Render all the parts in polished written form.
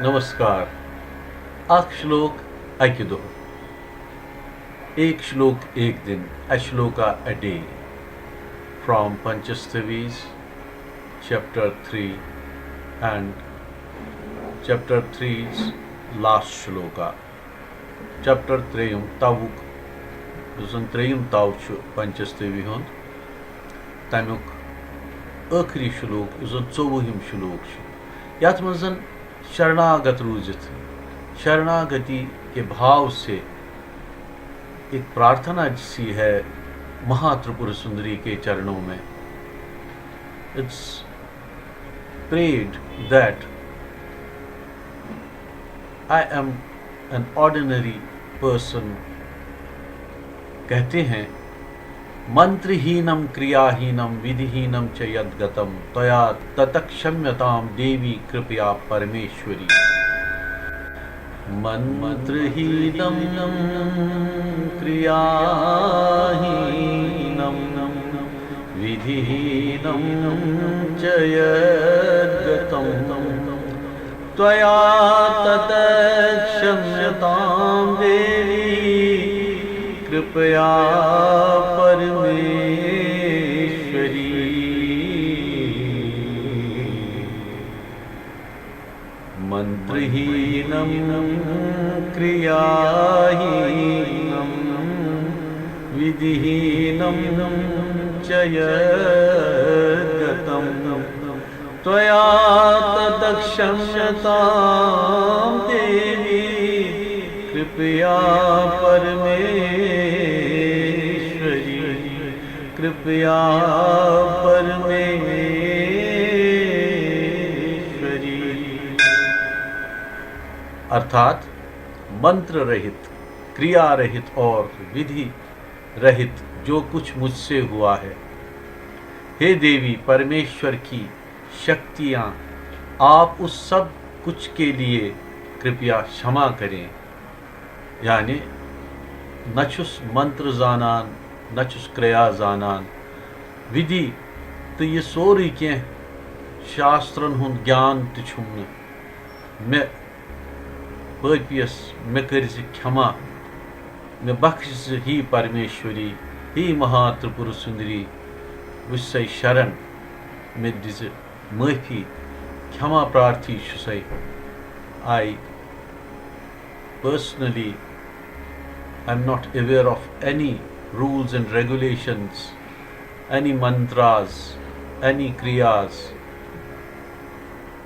नमस्कार। अख श्लोक अकि दोह, एक श्लोक एक दिन, a shloka a day, from Panchastavis, chapter 3 and chapter 3's last shloka. Chapter 3 tavuk, zan 3 tav chu Panchastavi hund, तमुक आखिरी श्लोक zan 24 श्लोक छु, यात मन जन शरणागत रूजित शरणागति के भाव से एक प्रार्थना सी है महात्रिपुर सुंदरी के चरणों में. It's prayed that I am an ordinary person. कहते हैं, मंत्रहीनम क्रियाहीनम विधिहीनम च यद्गतम त्वया ततक्षम्यताम देवी कृपया परमेश्वरी. मंत्रहीनम क्रियाहीनम विधिहीनम च यद्गतम त्वया ततक्षम्यताम देवी कृपया परमेश्वरी. मंत्रहीनम क्रियाहीनम विधिहीनम च यद्गतम त्वया ततक्षम्यतां देवी कृपया परमेश्वरी. कृपया परमेश्वरी. अर्थात मंत्र रहित, क्रिया रहित और विधि रहित जो कुछ मुझसे हुआ है, हे देवी परमेश्वर की शक्तियाँ, आप उस सब कुछ के लिए कृपया क्षमा करें. यानी न छुस मंत्र जानान, न छुस क्रिया जानान, विधि तो ये सोरी कह शास्त्रन हुंद ज्ञान तुम मे पापियस मे कर क्षमा, मे बख्श ही परमेश्वरी, ही महात्रिपुर सुंदरी, वुसै शरण, मे दिज माफी, क्षमा प्रार्थी छुसै. I personally am not aware of any rules and regulations, any mantras, any kriyas,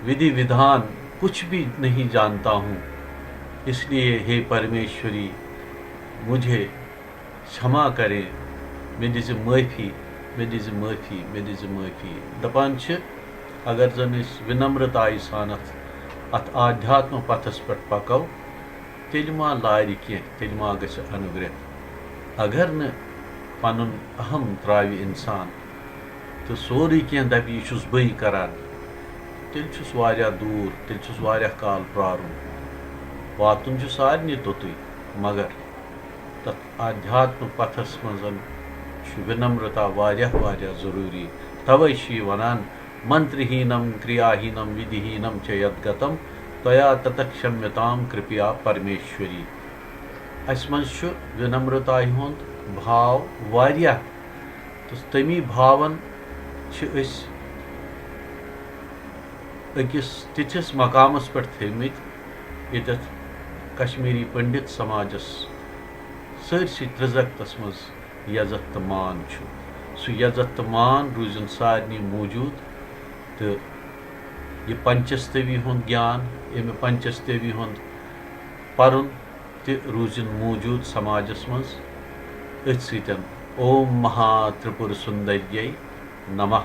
विधि विधान कुछ भी नहीं जानता हूँ. इसलिए हे परमेश्वरी मुझे क्षमा करें, मे दिज माफी, मे दिज माफी, मे दिज माफी. दपान छ अगर जन विनम्रताई सानत अत आध्यात्म पथस पे पको तेल मा लार कह, तेल मा गछ अनुग्रह. अगर न पनुन अहम त्रावि इंसान तो सोरी कह दप यह बई करान, तेल वारिया दूर, तेल वारिया काल प्रारुन. वातुन सारे तोतु, मगर तथ आध्यात्म पथस मजन विनम्रता वारिया वारिया जरूरी. तवै वनान मंत्रहीनम क्रियाहीनम विधिहीनम च यद्गतम त्वया ततक्षम्यताम कृपया परमेश्वरी. अस मज विनम्रता हुंद भाव वारिया, तो तमी भावन अकिस तिथिस मकामस पे थमित ये कश्मीरी पंडित समाजस सरसी त्रिजगतस मज यजत तो मान. सु यजत तो मान रूजन सारे मौजूद. तो ये पंचस्तवी हुंद ज्ञान, अमे पंचस्तवी हुंद परुन ते रूजन मौजूद समाजस मज. अथ सतन ओम महात्रिपुर सुंदर्यै नमः.